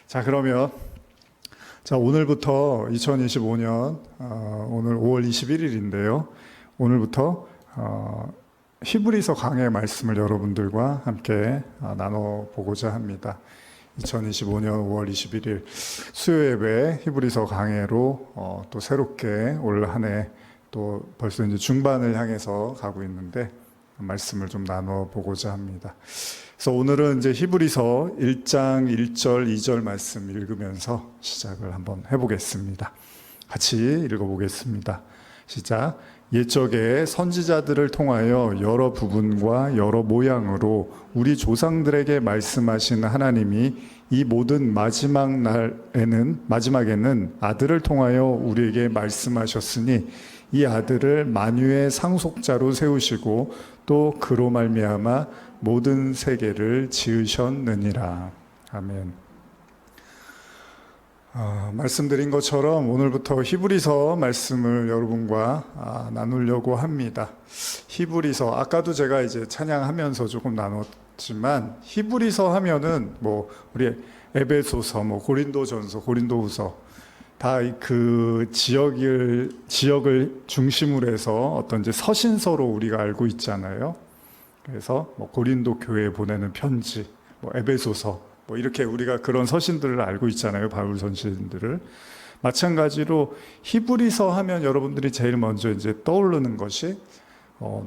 자, 그러면 오늘부터 2025년 오늘 5월 21일인데요. 오늘부터 히브리서 강해 말씀을 여러분들과 함께 나눠보고자 합니다. 2025년 5월 21일 수요 예배 히브리서 강해로 또 새롭게 올 한 해 또 벌써 이제 중반을 향해서 가고 있는데 말씀을 좀 나눠보고자 합니다. 그래서 오늘은 이제 히브리서 1장 1절 2절 말씀 읽으면서 시작을 한번 해보겠습니다. 같이 읽어보겠습니다. 시작. 옛적에 선지자들을 통하여 여러 부분과 여러 모양으로 우리 조상들에게 말씀하신 하나님이 이 모든 마지막에는 아들을 통하여 우리에게 말씀하셨으니 이 아들을 만유의 상속자로 세우시고 또 그로 말미암아 모든 세계를 지으셨느니라. 아멘. 말씀드린 것처럼 오늘부터 히브리서 말씀을 여러분과 나누려고 합니다. 히브리서, 아까도 제가 이제 찬양하면서 조금 나눴지만 히브리서 하면은 우리 에베소서, 고린도전서, 고린도후서 다 그 지역을 중심으로 해서 어떤 이제 서신서로 우리가 알고 있잖아요. 그래서 고린도 교회에 보내는 편지, 에베소서, 이렇게 우리가 그런 서신들을 알고 있잖아요. 바울 서신들을. 마찬가지로 히브리서 하면 여러분들이 제일 먼저 이제 떠오르는 것이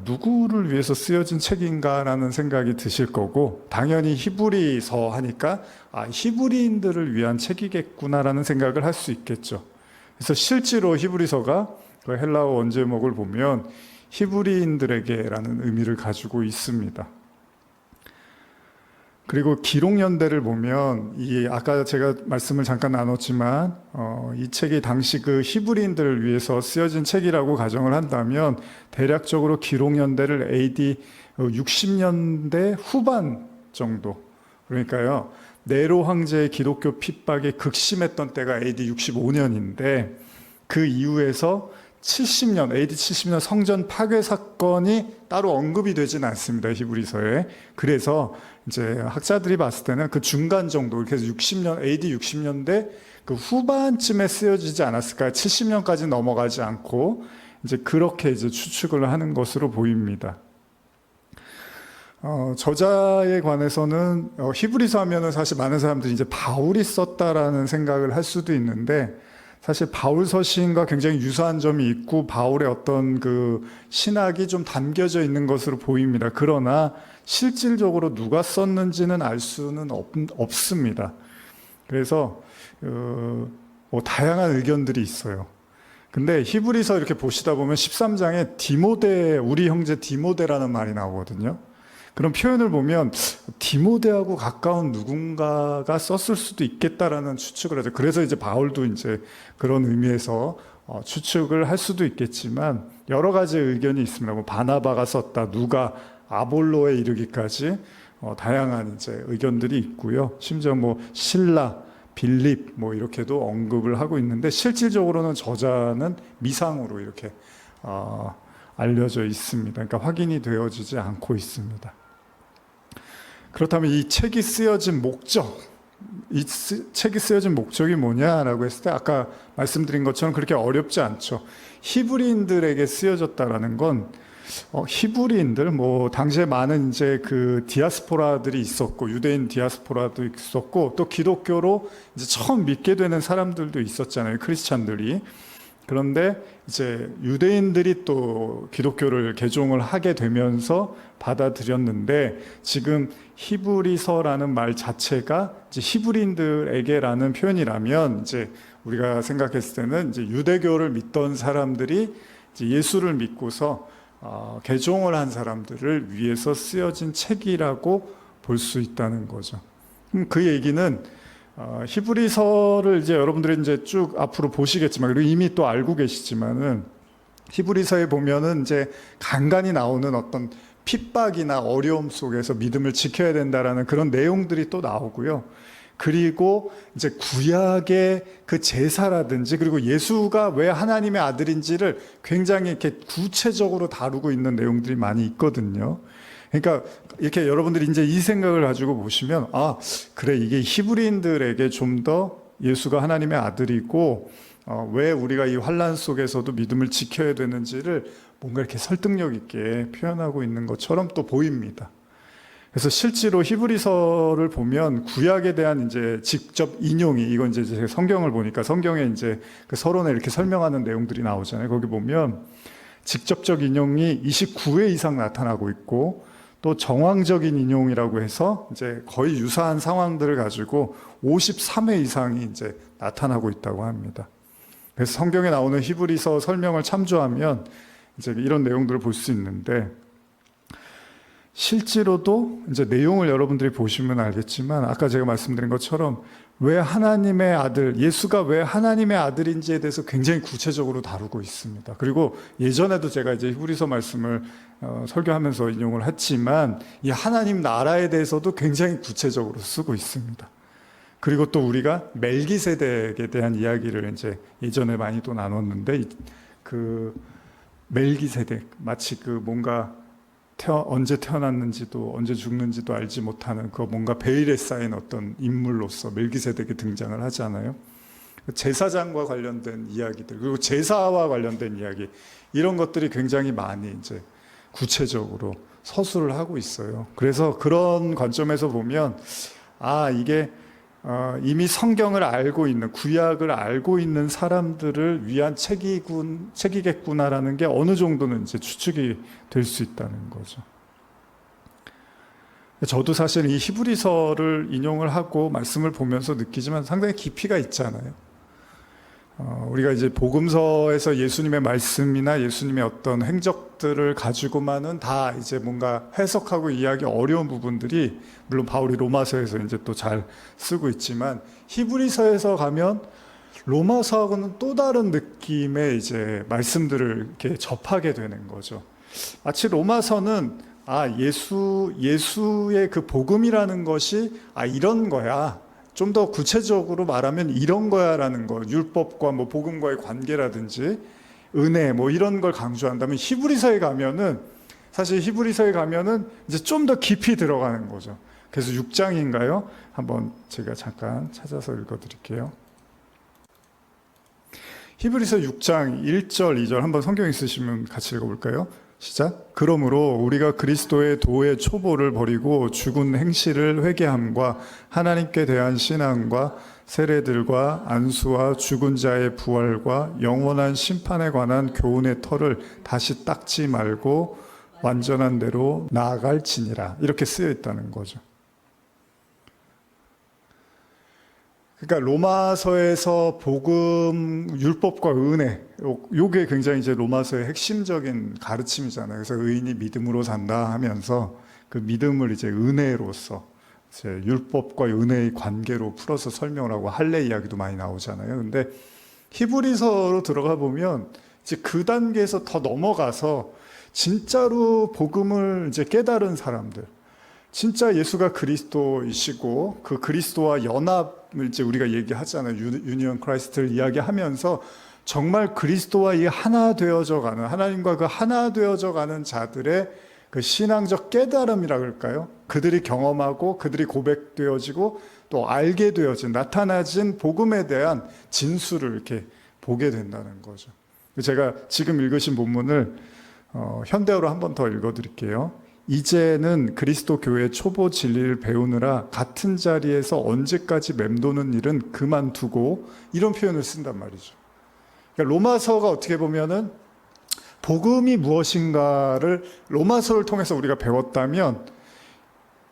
누구를 위해서 쓰여진 책인가라는 생각이 드실 거고, 당연히 히브리서 하니까 히브리인들을 위한 책이겠구나라는 생각을 할 수 있겠죠. 그래서 실제로 히브리서가 그 헬라어 원제목을 보면 히브리인들에게라는 의미를 가지고 있습니다. 그리고 기록연대를 보면 아까 제가 말씀을 잠깐 나눴지만 이 책이 당시 그 히브리인들을 위해서 쓰여진 책이라고 가정을 한다면 대략적으로 기록연대를 AD 60년대 후반 정도, 그러니까요 네로 황제의 기독교 핍박이 극심했던 때가 AD 65년인데 그 이후에서 70년, AD 70년 성전 파괴 사건이 따로 언급이 되진 않습니다. 히브리서에. 그래서 이제 학자들이 봤을 때는 그 중간 정도, 그래서 AD 60년대 그 후반쯤에 쓰여지지 않았을까요? 70년까지 넘어가지 않고 이제 그렇게 이제 추측을 하는 것으로 보입니다. 저자에 관해서는 히브리서 하면은 사실 많은 사람들이 이제 바울이 썼다라는 생각을 할 수도 있는데, 사실 바울 서신과 굉장히 유사한 점이 있고 바울의 어떤 그 신학이 좀 담겨져 있는 것으로 보입니다. 그러나 실질적으로 누가 썼는지는 알 수는 없습니다. 그래서 다양한 의견들이 있어요. 근데 히브리서 이렇게 보시다 보면 13장에 디모데, 우리 형제 디모데라는 말이 나오거든요. 그런 표현을 보면 디모데하고 가까운 누군가가 썼을 수도 있겠다라는 추측을 하죠. 그래서 이제 바울도 이제 그런 의미에서 추측을 할 수도 있겠지만 여러 가지 의견이 있습니다. 바나바가 썼다, 누가 아볼로에 이르기까지 다양한 이제 의견들이 있고요. 심지어 신라, 빌립 이렇게도 언급을 하고 있는데 실질적으로는 저자는 미상으로 이렇게 알려져 있습니다. 그러니까 확인이 되어지지 않고 있습니다. 그렇다면 이 책이 쓰여진 목적이 뭐냐라고 했을 때 아까 말씀드린 것처럼 그렇게 어렵지 않죠. 히브리인들에게 쓰여졌다라는 건 히브리인들, 당시에 많은 이제 그 디아스포라들이 있었고, 유대인 디아스포라도 있었고, 또 기독교로 이제 처음 믿게 되는 사람들도 있었잖아요. 크리스찬들이. 그런데 이제 유대인들이 또 기독교를 개종을 하게 되면서 받아들였는데, 지금 히브리서라는 말 자체가 이제 히브리인들에게라는 표현이라면 이제 우리가 생각했을 때는 이제 유대교를 믿던 사람들이 이제 예수를 믿고서 개종을 한 사람들을 위해서 쓰여진 책이라고 볼 수 있다는 거죠. 그 얘기는 히브리서를 이제 여러분들이 이제 쭉 앞으로 보시겠지만, 그리고 이미 또 알고 계시지만은 히브리서에 보면은 이제 간간히 나오는 어떤 핍박이나 어려움 속에서 믿음을 지켜야 된다라는 그런 내용들이 또 나오고요. 그리고 이제 구약의 그 제사라든지, 그리고 예수가 왜 하나님의 아들인지를 굉장히 이렇게 구체적으로 다루고 있는 내용들이 많이 있거든요. 그러니까 이렇게 여러분들이 이제 이 생각을 가지고 보시면, 아, 그래, 이게 히브리인들에게 좀 더 예수가 하나님의 아들이고, 왜 우리가 이 환난 속에서도 믿음을 지켜야 되는지를 뭔가 이렇게 설득력 있게 표현하고 있는 것처럼 또 보입니다. 그래서 실제로 히브리서를 보면 구약에 대한 이제 직접 인용이, 이건 이제 제가 성경을 보니까 성경에 이제 그 서론에 이렇게 설명하는 내용들이 나오잖아요. 거기 보면 직접적 인용이 29회 이상 나타나고 있고, 또 정황적인 인용이라고 해서 이제 거의 유사한 상황들을 가지고 53회 이상이 이제 나타나고 있다고 합니다. 그래서 성경에 나오는 히브리서 설명을 참조하면 이제 이런 내용들을 볼 수 있는데, 실제로도 이제 내용을 여러분들이 보시면 알겠지만, 아까 제가 말씀드린 것처럼 왜 하나님의 아들, 예수가 왜 하나님의 아들인지에 대해서 굉장히 구체적으로 다루고 있습니다. 그리고 예전에도 제가 이제 히브리서 말씀을 설교하면서 인용을 했지만, 이 하나님 나라에 대해서도 굉장히 구체적으로 쓰고 있습니다. 그리고 또 우리가 멜기세덱에 대한 이야기를 이제 예전에 많이 또 나눴는데, 그 멜기세덱, 마치 그 뭔가 언제 태어났는지도 언제 죽는지도 알지 못하는 그 뭔가 베일에 쌓인 어떤 인물로서 멜기세덱이 등장을 하잖아요. 제사장과 관련된 이야기들, 그리고 제사와 관련된 이야기, 이런 것들이 굉장히 많이 이제 구체적으로 서술을 하고 있어요. 그래서 그런 관점에서 보면, 아, 이게 이미 성경을 알고 있는, 구약을 알고 있는 사람들을 위한 책이겠구나라는 게 어느 정도는 이제 추측이 될 수 있다는 거죠. 저도 사실 이 히브리서를 인용을 하고 말씀을 보면서 느끼지만 상당히 깊이가 있잖아요. 우리가 이제 복음서에서 예수님의 말씀이나 예수님의 어떤 행적들을 가지고만은 다 이제 뭔가 해석하고 이해하기 어려운 부분들이, 물론 바울이 로마서에서 이제 또 잘 쓰고 있지만, 히브리서에서 가면 로마서하고는 또 다른 느낌의 이제 말씀들을 이렇게 접하게 되는 거죠. 마치 로마서는 예수의 그 복음이라는 것이 이런 거야, 좀 더 구체적으로 말하면 이런 거야라는 거, 율법과 뭐 복음과의 관계라든지 은혜 뭐 이런 걸 강조한다면, 히브리서에 가면은 이제 좀 더 깊이 들어가는 거죠. 그래서 6장인가요? 한번 제가 잠깐 찾아서 읽어드릴게요. 히브리서 6장 1절 2절 한번 성경 있으시면 같이 읽어볼까요? 시작. 그러므로 우리가 그리스도의 도의 초보를 버리고 죽은 행실을 회개함과 하나님께 대한 신앙과 세례들과 안수와 죽은 자의 부활과 영원한 심판에 관한 교훈의 터를 다시 닦지 말고 완전한 대로 나아갈지니라, 이렇게 쓰여 있다는 거죠. 그러니까 로마서에서 복음, 율법과 은혜, 요게 굉장히 이제 로마서의 핵심적인 가르침이잖아요. 그래서 의인이 믿음으로 산다 하면서 그 믿음을 이제 은혜로서, 이제 율법과 은혜의 관계로 풀어서 설명을 하고 할례 이야기도 많이 나오잖아요. 근데 히브리서로 들어가 보면 이제 그 단계에서 더 넘어가서 진짜로 복음을 이제 깨달은 사람들, 진짜 예수가 그리스도이시고 그 그리스도와 연합을 이제 우리가 얘기하잖아요. 유니언 크라이스트를 이야기하면서 정말 그리스도와 이 하나 되어져 가는, 하나님과 그 하나 되어져 가는 자들의 그 신앙적 깨달음이라 그럴까요? 그들이 경험하고 그들이 고백되어지고 또 알게 되어진, 나타나진 복음에 대한 진수를 이렇게 보게 된다는 거죠. 제가 지금 읽으신 본문을 현대어로 한 번 더 읽어드릴게요. 이제는 그리스도 교회 초보 진리를 배우느라 같은 자리에서 언제까지 맴도는 일은 그만두고, 이런 표현을 쓴단 말이죠. 그러니까 로마서가 어떻게 보면은 복음이 무엇인가를 로마서를 통해서 우리가 배웠다면,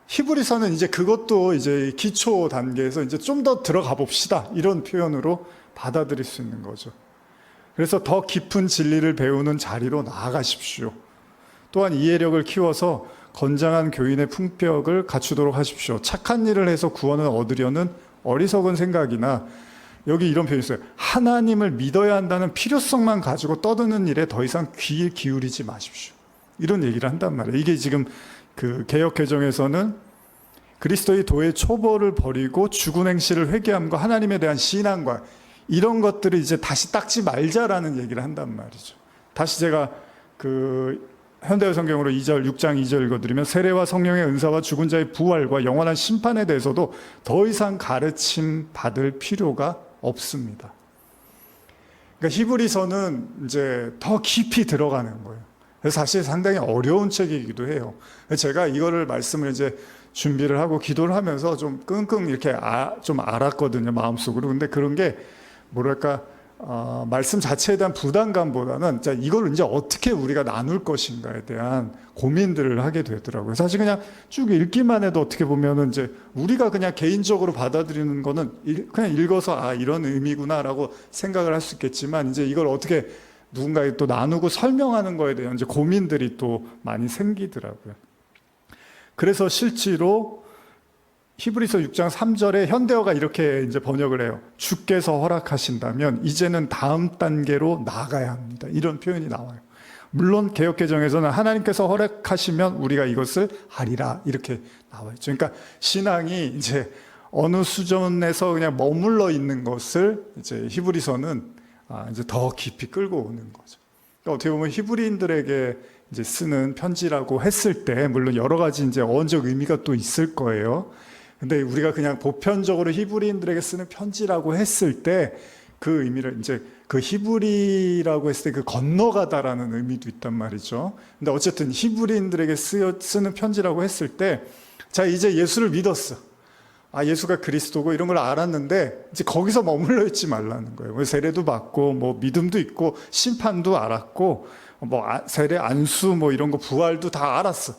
히브리서는 이제 그것도 이제 기초 단계에서 이제 좀 더 들어가 봅시다, 이런 표현으로 받아들일 수 있는 거죠. 그래서 더 깊은 진리를 배우는 자리로 나아가십시오. 또한 이해력을 키워서 건장한 교인의 품격을 갖추도록 하십시오. 착한 일을 해서 구원을 얻으려는 어리석은 생각이나, 여기 이런 표현이 있어요. 하나님을 믿어야 한다는 필요성만 가지고 떠드는 일에 더 이상 귀 기울이지 마십시오. 이런 얘기를 한단 말이에요. 이게 지금 그 개역개정에서는 그리스도의 도의 초보를 버리고 죽은 행실을 회개함과 하나님에 대한 신앙과 이런 것들을 이제 다시 닦지 말자라는 얘기를 한단 말이죠. 다시 제가 그 현대어 성경으로 6장 2절 읽어드리면 세례와 성령의 은사와 죽은 자의 부활과 영원한 심판에 대해서도 더 이상 가르침 받을 필요가 없습니다. 그러니까 히브리서는 이제 더 깊이 들어가는 거예요. 그래서 사실 상당히 어려운 책이기도 해요. 제가 이거를 말씀을 이제 준비를 하고 기도를 하면서 좀 끙끙 이렇게 좀 알았거든요, 마음속으로. 근데 그런 게 뭐랄까, 말씀 자체에 대한 부담감보다는 자, 이걸 이제 어떻게 우리가 나눌 것인가에 대한 고민들을 하게 되더라고요. 사실 그냥 쭉 읽기만 해도 어떻게 보면은 이제 우리가 그냥 개인적으로 받아들이는 거는 그냥 읽어서 이런 의미구나라고 생각을 할 수 있겠지만 이제 이걸 어떻게 누군가에게 또 나누고 설명하는 거에 대한 이제 고민들이 또 많이 생기더라고요. 그래서 실제로 히브리서 6장 3절에 현대어가 이렇게 이제 번역을 해요. 주께서 허락하신다면 이제는 다음 단계로 나아가야 합니다. 이런 표현이 나와요. 물론 개역개정에서는 하나님께서 허락하시면 우리가 이것을 하리라 이렇게 나와 있죠. 그러니까 신앙이 이제 어느 수준에서 그냥 머물러 있는 것을 이제 히브리서는 이제 더 깊이 끌고 오는 거죠. 그러니까 어떻게 보면 히브리인들에게 이제 쓰는 편지라고 했을 때 물론 여러 가지 이제 어원적 의미가 또 있을 거예요. 근데 우리가 그냥 보편적으로 히브리인들에게 쓰는 편지라고 했을 때 그 의미를 이제 그 히브리라고 했을 때 그 건너가다라는 의미도 있단 말이죠. 근데 어쨌든 히브리인들에게 쓰는 편지라고 했을 때 자, 이제 예수를 믿었어. 예수가 그리스도고 이런 걸 알았는데 이제 거기서 머물러 있지 말라는 거예요. 세례도 받고 뭐 믿음도 있고 심판도 알았고 뭐 세례 안수 뭐 이런 거 부활도 다 알았어.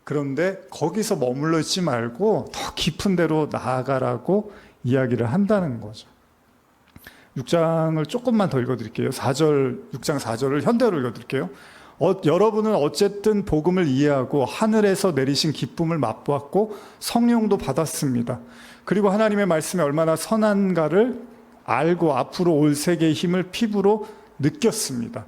그런데 거기서 머물러 있지 말고 더 깊은 데로 나아가라고 이야기를 한다는 거죠. 6장을 조금만 더 읽어드릴게요. 6장 4절을 현대어로 읽어드릴게요. 여러분은 어쨌든 복음을 이해하고 하늘에서 내리신 기쁨을 맛보았고 성령도 받았습니다. 그리고 하나님의 말씀이 얼마나 선한가를 알고 앞으로 올 세계의 힘을 피부로 느꼈습니다.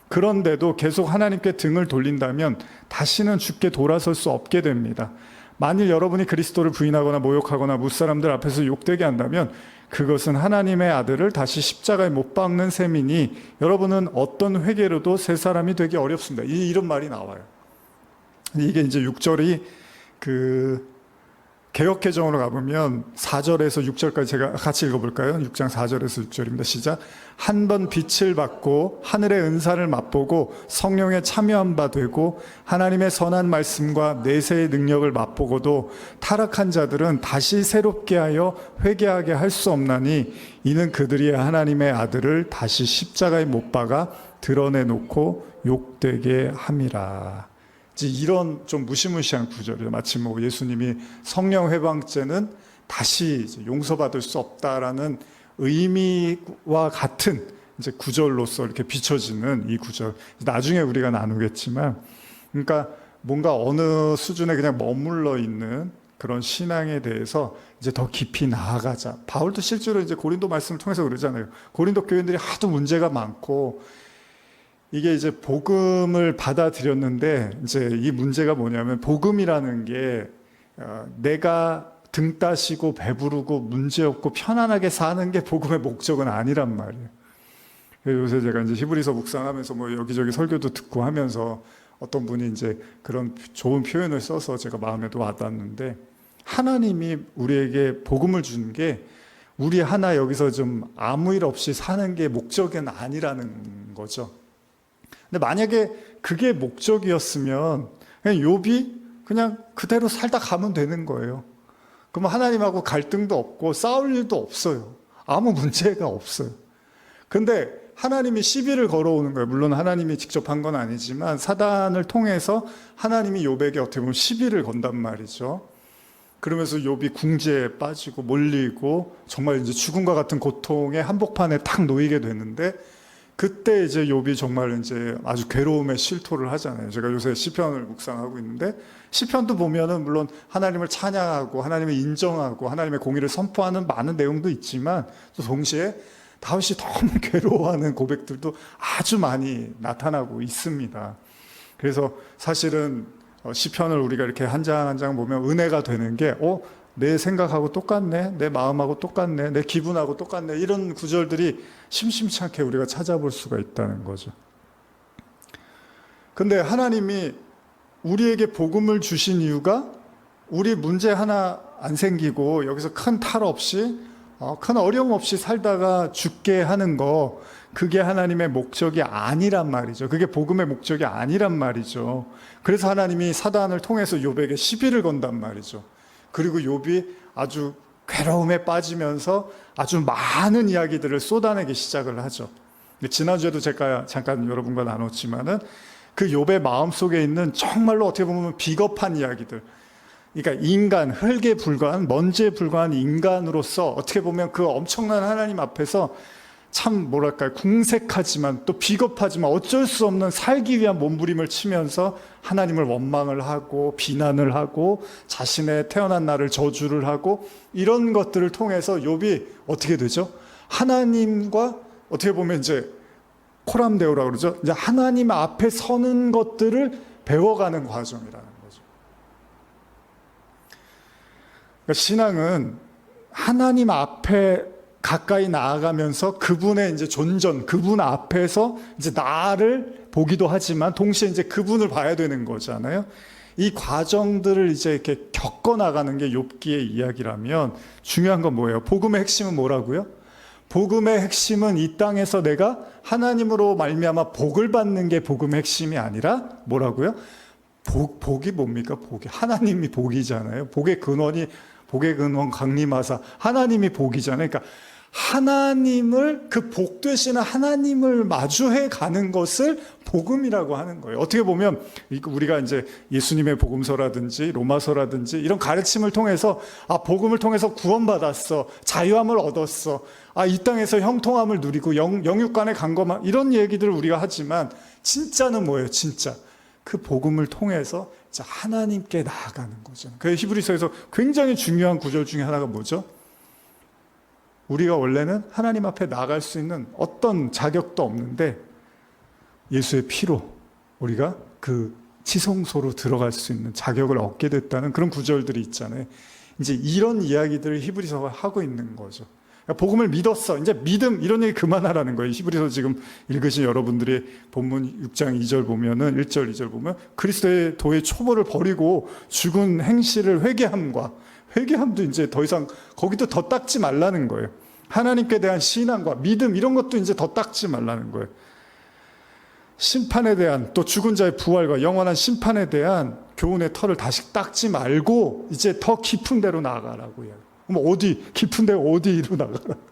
그런데도 계속 하나님께 등을 돌린다면 다시는 주께 돌아설 수 없게 됩니다. 만일 여러분이 그리스도를 부인하거나 모욕하거나 무사람들 앞에서 욕되게 한다면 그것은 하나님의 아들을 다시 십자가에 못 박는 셈이니 여러분은 어떤 회개로도 새 사람이 되기 어렵습니다. 이런 말이 나와요. 이게 이제 6절이 개역개정으로 가보면 4절에서 6절까지 제가 같이 읽어볼까요? 6장 4절에서 6절입니다. 시작. 한 번 빛을 받고 하늘의 은사를 맛보고 성령에 참여한 바 되고 하나님의 선한 말씀과 내세의 능력을 맛보고도 타락한 자들은 다시 새롭게 하여 회개하게 할 수 없나니 이는 그들이 하나님의 아들을 다시 십자가에 못 박아 드러내놓고 욕되게 함이라. 이런 좀 무시무시한 구절이에요. 마치 뭐 예수님이 성령 회방죄는 다시 용서받을 수 없다라는 의미와 같은 이제 구절로서 이렇게 비춰지는 이 구절. 나중에 우리가 나누겠지만, 그러니까 뭔가 어느 수준에 그냥 머물러 있는 그런 신앙에 대해서 이제 더 깊이 나아가자. 바울도 실제로 이제 고린도 말씀을 통해서 그러잖아요. 고린도 교인들이 하도 문제가 많고 이게 이제 복음을 받아들였는데 이제 이 문제가 뭐냐면 복음이라는 게 내가 등 따시고 배부르고 문제없고 편안하게 사는 게 복음의 목적은 아니란 말이에요. 요새 제가 이제 히브리서 묵상하면서 뭐 여기저기 설교도 듣고 하면서 어떤 분이 이제 그런 좋은 표현을 써서 제가 마음에도 와닿았는데 하나님이 우리에게 복음을 주는 게 우리 하나 여기서 좀 아무 일 없이 사는 게 목적은 아니라는 거죠. 근데 만약에 그게 목적이었으면 그냥 욥이 그냥 그대로 살다 가면 되는 거예요. 그러면 하나님하고 갈등도 없고 싸울 일도 없어요. 아무 문제가 없어요. 근데 하나님이 시비를 걸어오는 거예요. 물론 하나님이 직접 한 건 아니지만 사단을 통해서 하나님이 욥에게 어떻게 보면 시비를 건단 말이죠. 그러면서 욥이 궁지에 빠지고 몰리고 정말 이제 죽음과 같은 고통의 한복판에 탁 놓이게 되는데 그때 이제 욥이 정말 이제 아주 괴로움에 실토를 하잖아요. 제가 요새 시편을 묵상하고 있는데 시편도 보면은 물론 하나님을 찬양하고 하나님을 인정하고 하나님의 공의를 선포하는 많은 내용도 있지만 또 동시에 다윗이 너무 괴로워하는 고백들도 아주 많이 나타나고 있습니다. 그래서 사실은 시편을 우리가 이렇게 한 장 한 장 보면 은혜가 되는 게 내 생각하고 똑같네, 내 마음하고 똑같네, 내 기분하고 똑같네, 이런 구절들이 심심치 않게 우리가 찾아볼 수가 있다는 거죠. 근데 하나님이 우리에게 복음을 주신 이유가 우리 문제 하나 안 생기고 여기서 큰 탈 없이 큰 어려움 없이 살다가 죽게 하는 거, 그게 하나님의 목적이 아니란 말이죠. 그게 복음의 목적이 아니란 말이죠. 그래서 하나님이 사단을 통해서 욥에게 시비를 건단 말이죠. 그리고 욥이 아주 괴로움에 빠지면서 아주 많은 이야기들을 쏟아내기 시작을 하죠. 지난주에도 제가 잠깐 여러분과 나눴지만은 그 욥의 마음속에 있는 정말로 어떻게 보면 비겁한 이야기들, 그러니까 인간, 흙에 불과한, 먼지에 불과한 인간으로서 어떻게 보면 그 엄청난 하나님 앞에서 참 뭐랄까요, 궁색하지만 또 비겁하지만 어쩔 수 없는 살기 위한 몸부림을 치면서 하나님을 원망을 하고 비난을 하고 자신의 태어난 날을 저주를 하고, 이런 것들을 통해서 욥이 어떻게 되죠? 하나님과 어떻게 보면 이제 코람데오라고 그러죠. 이제 하나님 앞에 서는 것들을 배워가는 과정이라는 거죠. 그러니까 신앙은 하나님 앞에 가까이 나아가면서 그분의 이제 존전, 그분 앞에서 이제 나를 보기도 하지만 동시에 이제 그분을 봐야 되는 거잖아요. 이 과정들을 이제 이렇게 겪어 나가는 게 욥기의 이야기라면, 중요한 건 뭐예요? 복음의 핵심은 뭐라고요? 복음의 핵심은 이 땅에서 내가 하나님으로 말미암아 복을 받는 게 복음의 핵심이 아니라 뭐라고요? 복이 뭡니까? 복이 하나님이 복이잖아요. 복의 근원 강림하사 하나님이 복이잖아요. 그러니까 하나님을, 그 복 되시는 하나님을 마주해 가는 것을 복음이라고 하는 거예요. 어떻게 보면 우리가 이제 예수님의 복음서라든지 로마서라든지 이런 가르침을 통해서 복음을 통해서 구원받았어, 자유함을 얻었어, 이 땅에서 형통함을 누리고 영육간의 강건함, 이런 얘기들을 우리가 하지만 진짜는 뭐예요? 진짜 그 복음을 통해서 하나님께 나아가는 거죠. 그 히브리서에서 굉장히 중요한 구절 중에 하나가 뭐죠? 우리가 원래는 하나님 앞에 나아갈 수 있는 어떤 자격도 없는데 예수의 피로 우리가 그 지성소로 들어갈 수 있는 자격을 얻게 됐다는 그런 구절들이 있잖아요. 이제 이런 이야기들을 히브리서가 하고 있는 거죠. 그러니까 복음을 믿었어, 이제 믿음, 이런 얘기 그만하라는 거예요. 히브리서 지금 읽으신 여러분들이 본문 6장 2절 보면은 1절 2절 보면 그리스도의 도의 초보를 버리고 죽은 행실을 회개함도 이제 더 이상 거기도 더 닦지 말라는 거예요. 하나님께 대한 신앙과 믿음, 이런 것도 이제 더 닦지 말라는 거예요. 심판에 대한, 또 죽은 자의 부활과 영원한 심판에 대한 교훈의 털을 다시 닦지 말고 이제 더 깊은 데로 나아가라고 해요. 그럼 깊은 데 어디로 나가라는 거예요?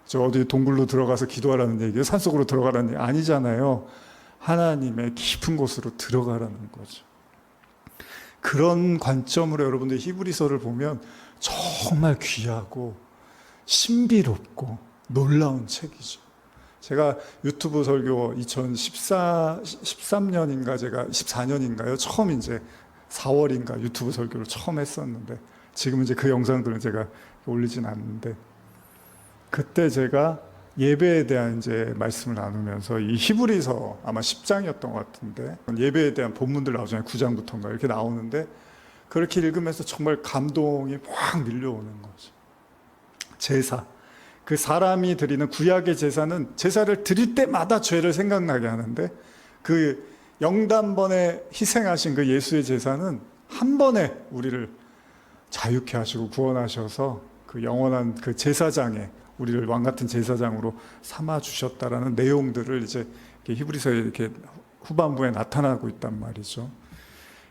저 어디 동굴로 들어가서 기도하라는 얘기예요? 산속으로 들어가라는 얘기 아니잖아요. 하나님의 깊은 곳으로 들어가라는 거죠. 그런 관점으로 여러분들 히브리서를 보면 정말 귀하고 신비롭고 놀라운 책이죠. 제가 유튜브 설교 2013년인가 제가 14년인가요? 처음 이제 4월인가 유튜브 설교를 처음 했었는데, 지금 이제 그 영상들은 제가 올리진 않는데, 그때 제가 예배에 대한 이제 말씀을 나누면서 이 히브리서 아마 10장이었던 것 같은데, 예배에 대한 본문들 나오잖아요. 9장부터인가 이렇게 나오는데, 그렇게 읽으면서 정말 감동이 확 밀려오는 거죠. 제사, 그 사람이 드리는 구약의 제사는 제사를 드릴 때마다 죄를 생각나게 하는데, 그 영단번에 희생하신 그 예수의 제사는 한 번에 우리를 자유케 하시고 구원하셔서 그 영원한 그 제사장에 우리를 왕같은 제사장으로 삼아 주셨다라는 내용들을 이제 히브리서에 이렇게 후반부에 나타나고 있단 말이죠.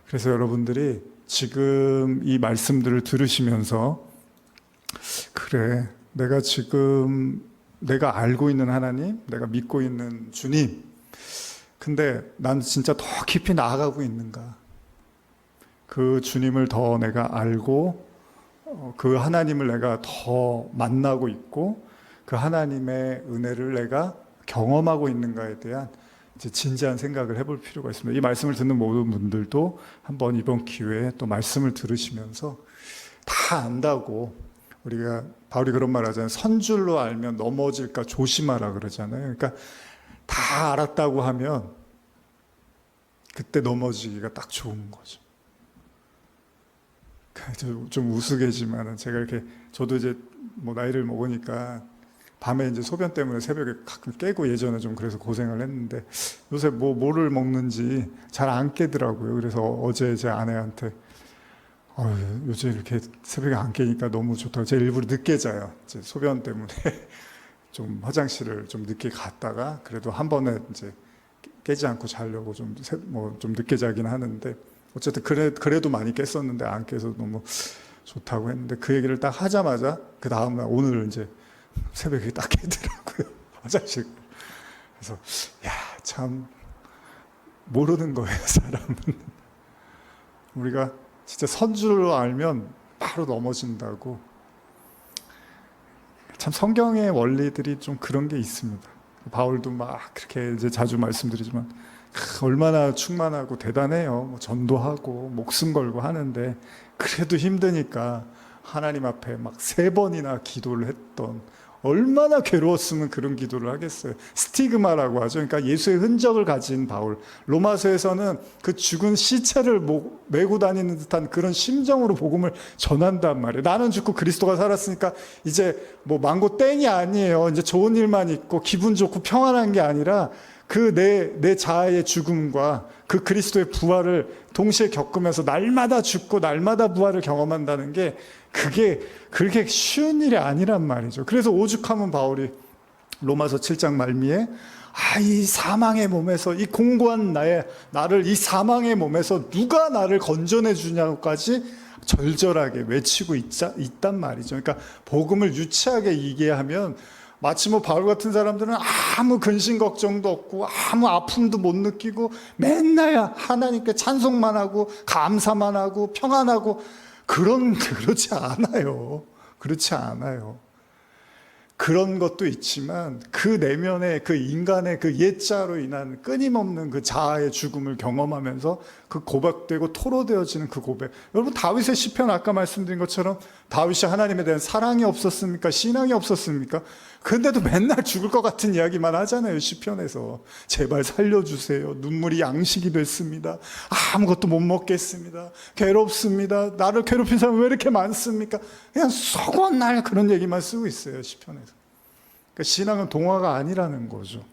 그래서 여러분들이 지금 이 말씀들을 들으시면서, 그래, 내가 지금 내가 알고 있는 하나님, 내가 믿고 있는 주님, 근데 난 진짜 더 깊이 나아가고 있는가? 그 주님을 더 내가 알고 그 하나님을 내가 더 만나고 있고 그 하나님의 은혜를 내가 경험하고 있는가에 대한 이제 진지한 생각을 해볼 필요가 있습니다. 이 말씀을 듣는 모든 분들도 한번 이번 기회에 또 말씀을 들으시면서 다 안다고, 우리가 바울이 그런 말 하잖아요. 선줄로 알면 넘어질까 조심하라 그러잖아요. 그러니까 다 알았다고 하면 그때 넘어지기가 딱 좋은 거죠. 좀 우스개지만은 제가 이렇게, 저도 이제 뭐 나이를 먹으니까 밤에 이제 소변 때문에 새벽에 가끔 깨고 예전에 좀 그래서 고생을 했는데 요새 뭐를 먹는지 잘 안 깨더라고요. 그래서 어제 제 아내한테 요새 이렇게 새벽에 안 깨니까 너무 좋다고. 제가 일부러 늦게 자요. 이제 소변 때문에 좀 화장실을 좀 늦게 갔다가 그래도 한 번에 이제 깨지 않고 자려고 좀 늦게 자긴 하는데 어쨌든 그래도 많이 깼었는데 안 깨서 너무 좋다고 했는데 그 얘기를 딱 하자마자 그 다음날 오늘 이제 새벽에 딱 깨더라고요. 화장실. 그래서 참 모르는 거예요, 사람은. 우리가 진짜 선줄로 알면 바로 넘어진다고. 참 성경의 원리들이 좀 그런 게 있습니다. 바울도 막 그렇게 이제 자주 말씀드리지만 얼마나 충만하고 대단해요. 전도하고 목숨 걸고 하는데 그래도 힘드니까 하나님 앞에 막 3번이나 기도를 했던, 얼마나 괴로웠으면 그런 기도를 하겠어요. 스티그마라고 하죠. 그러니까 예수의 흔적을 가진 바울. 로마서에서는 그 죽은 시체를 메고 다니는 듯한 그런 심정으로 복음을 전한단 말이에요. 나는 죽고 그리스도가 살았으니까 이제 망고 땡이 아니에요. 이제 좋은 일만 있고 기분 좋고 평안한 게 아니라 그 내 자아의 죽음과 그 그리스도의 부활을 동시에 겪으면서 날마다 죽고 날마다 부활을 경험한다는 게 그게 그렇게 쉬운 일이 아니란 말이죠. 그래서 오죽하면 바울이 로마서 7장 말미에 이 사망의 몸에서, 이 공고한 나를 이 사망의 몸에서 누가 나를 건져내 주냐고까지 절절하게 외치고 있단 말이죠. 그러니까 복음을 유치하게 얘기하면 마치 바울 같은 사람들은 아무 근심 걱정도 없고 아무 아픔도 못 느끼고 맨날 하나님께 찬송만 하고 감사만 하고 평안하고 그렇지 않아요. 그렇지 않아요. 그런 것도 있지만 그 내면의 그 인간의 그 옛자로 인한 끊임없는 그 자아의 죽음을 경험하면서 그 고백되고 토로되어지는 그 고백. 여러분, 다윗의 시편 아까 말씀드린 것처럼 다윗이 하나님에 대한 사랑이 없었습니까? 신앙이 없었습니까? 근데도 맨날 죽을 것 같은 이야기만 하잖아요, 시편에서. 제발 살려주세요. 눈물이 양식이 됐습니다. 아무것도 못 먹겠습니다. 괴롭습니다. 나를 괴롭힌 사람이 왜 이렇게 많습니까? 그냥 서곤날 그런 얘기만 쓰고 있어요, 시편에서. 그러니까 신앙은 동화가 아니라는 거죠.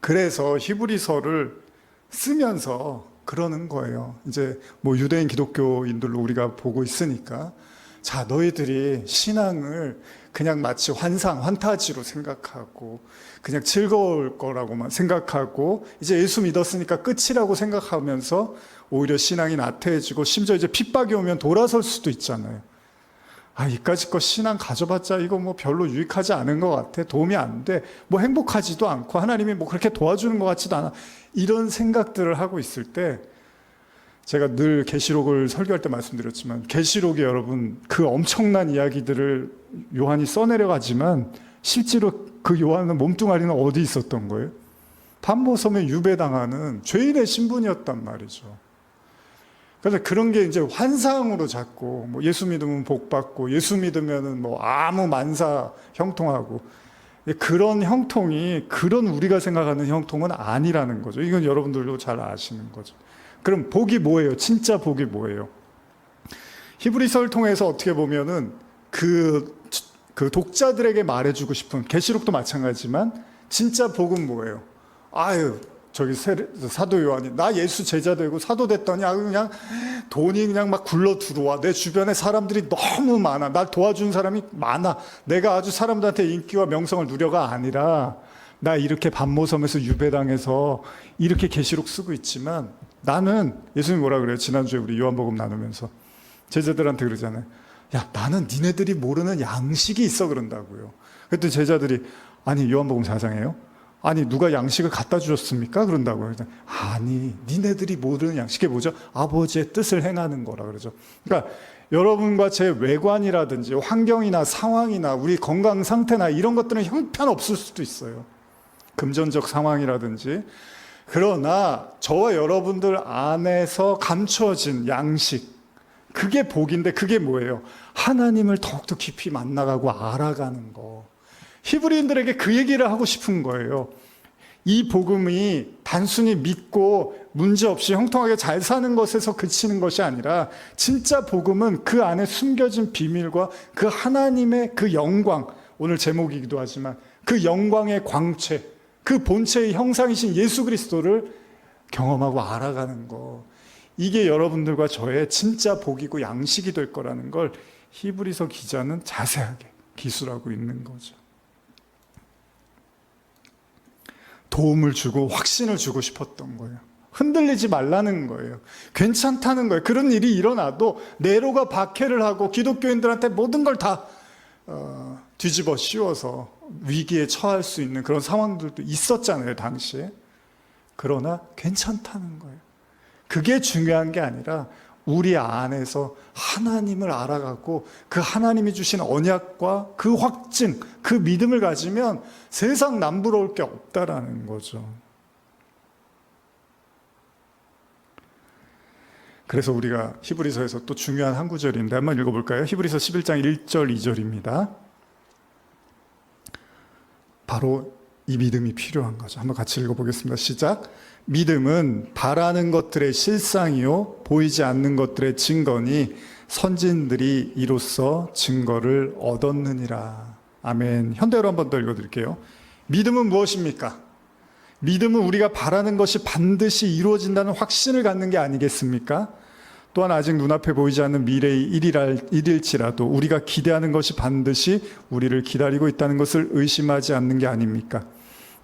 그래서 히브리서를 쓰면서 그러는 거예요. 이제 유대인 기독교인들로 우리가 보고 있으니까, 자, 너희들이 신앙을 그냥 마치 환타지로 생각하고 그냥 즐거울 거라고만 생각하고 이제 예수 믿었으니까 끝이라고 생각하면서 오히려 신앙이 나태해지고 심지어 이제 핍박이 오면 돌아설 수도 있잖아요. 이까짓 거 신앙 가져봤자 이거 별로 유익하지 않은 것 같아. 도움이 안 돼. 행복하지도 않고 하나님이 그렇게 도와주는 것 같지도 않아. 이런 생각들을 하고 있을 때, 제가 늘 계시록을 설교할 때 말씀드렸지만 계시록이 여러분 그 엄청난 이야기들을 요한이 써내려가지만 실제로 그 요한의 몸뚱아리는 어디 있었던 거예요? 반모섬에 유배당하는 죄인의 신분이었단 말이죠. 그래서 그런 게 이제 환상으로 자꾸 예수 믿으면 복 받고 예수 믿으면은 아무 만사 형통하고, 그런 형통이 그런 우리가 생각하는 형통은 아니라는 거죠. 이건 여러분들도 잘 아시는 거죠. 그럼 복이 뭐예요? 진짜 복이 뭐예요? 히브리서를 통해서 어떻게 보면은 그 독자들에게 말해주고 싶은, 계시록도 마찬가지지만 진짜 복은 뭐예요? 저기 사도 요한이 나 예수 제자 되고 사도 됐더니 그냥 돈이 그냥 막 굴러 들어와. 내 주변에 사람들이 너무 많아. 날 도와준 사람이 많아. 내가 아주 사람들한테 인기와 명성을 누려가 아니라 나 이렇게 반모섬에서 유배당해서 이렇게 계시록 쓰고 있지만, 나는, 예수님이 뭐라 그래요? 지난주에 우리 요한복음 나누면서 제자들한테 그러잖아요. 나는 니네들이 모르는 양식이 있어 그런다고요. 그랬더니 제자들이 요한복음 4장이에요? 누가 양식을 갖다 주셨습니까? 그런다고요. 아니, 니네들이 모르는 양식이 뭐죠? 아버지의 뜻을 행하는 거라 그러죠. 그러니까 여러분과 제 외관이라든지 환경이나 상황이나 우리 건강 상태나 이런 것들은 형편없을 수도 있어요. 금전적 상황이라든지. 그러나 저와 여러분들 안에서 감춰진 양식, 그게 복인데, 그게 뭐예요? 하나님을 더욱더 깊이 만나가고 알아가는 거. 히브리인들에게 그 얘기를 하고 싶은 거예요. 이 복음이 단순히 믿고 문제없이 형통하게 잘 사는 것에서 그치는 것이 아니라, 진짜 복음은 그 안에 숨겨진 비밀과 그 하나님의 그 영광, 오늘 제목이기도 하지만 그 영광의 광채, 그 본체의 형상이신 예수 그리스도를 경험하고 알아가는 거, 이게 여러분들과 저의 진짜 복이고 양식이 될 거라는 걸 히브리서 기자는 자세하게 기술하고 있는 거죠. 도움을 주고 확신을 주고 싶었던 거예요. 흔들리지 말라는 거예요. 괜찮다는 거예요. 그런 일이 일어나도 네로가 박해를 하고 기독교인들한테 모든 걸 다 뒤집어 씌워서 위기에 처할 수 있는 그런 상황들도 있었잖아요, 당시에. 그러나 괜찮다는 거예요. 그게 중요한 게 아니라 우리 안에서 하나님을 알아가고 그 하나님이 주신 언약과 그 확증, 그 믿음을 가지면 세상 남부러울 게 없다라는 거죠. 그래서 우리가 히브리서에서 또 중요한 한 구절인데 한번 읽어볼까요? 히브리서 11장 1절 2절입니다. 바로 이 믿음이 필요한 거죠. 한번 같이 읽어보겠습니다. 시작. 믿음은 바라는 것들의 실상이요 보이지 않는 것들의 증거니 선진들이 이로써 증거를 얻었느니라. 아멘. 현대어로 한 번 더 읽어드릴게요. 믿음은 무엇입니까? 믿음은 우리가 바라는 것이 반드시 이루어진다는 확신을 갖는 게 아니겠습니까? 또한 아직 눈앞에 보이지 않는 미래의 일일지라도 우리가 기대하는 것이 반드시 우리를 기다리고 있다는 것을 의심하지 않는 게 아닙니까?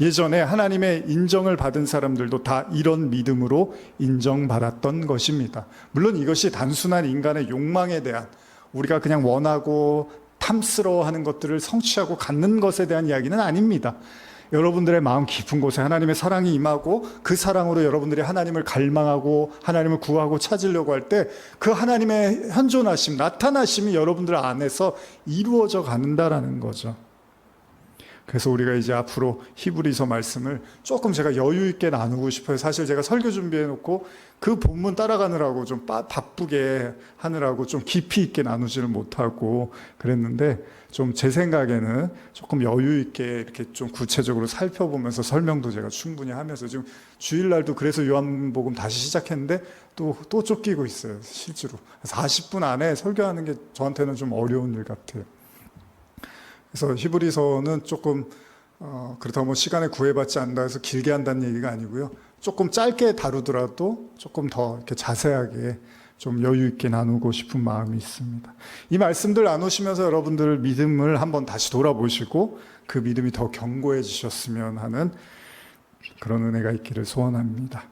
예전에 하나님의 인정을 받은 사람들도 다 이런 믿음으로 인정받았던 것입니다. 물론 이것이 단순한 인간의 욕망에 대한, 우리가 그냥 원하고 탐스러워하는 것들을 성취하고 갖는 것에 대한 이야기는 아닙니다. 여러분들의 마음 깊은 곳에 하나님의 사랑이 임하고 그 사랑으로 여러분들이 하나님을 갈망하고 하나님을 구하고 찾으려고 할 때 그 하나님의 현존하심, 나타나심이 여러분들 안에서 이루어져 간다라는 거죠. 그래서 우리가 이제 앞으로 히브리서 말씀을 조금 제가 여유 있게 나누고 싶어요. 사실 제가 설교 준비해 놓고 그 본문 따라가느라고 좀 바쁘게 하느라고 좀 깊이 있게 나누지를 못하고 그랬는데, 좀 제 생각에는 조금 여유 있게 이렇게 좀 구체적으로 살펴보면서 설명도 제가 충분히 하면서, 지금 주일날도 그래서 요한복음 다시 시작했는데 또 쫓기고 있어요, 실제로. 40분 안에 설교하는 게 저한테는 좀 어려운 일 같아요. 그래서 히브리서는 조금 그렇다고 뭐 시간에 구애받지 않는다 해서 길게 한다는 얘기가 아니고요. 조금 짧게 다루더라도 조금 더 이렇게 자세하게 좀 여유 있게 나누고 싶은 마음이 있습니다. 이 말씀들 나누시면서 여러분들 믿음을 한번 다시 돌아보시고 그 믿음이 더 견고해지셨으면 하는 그런 은혜가 있기를 소원합니다.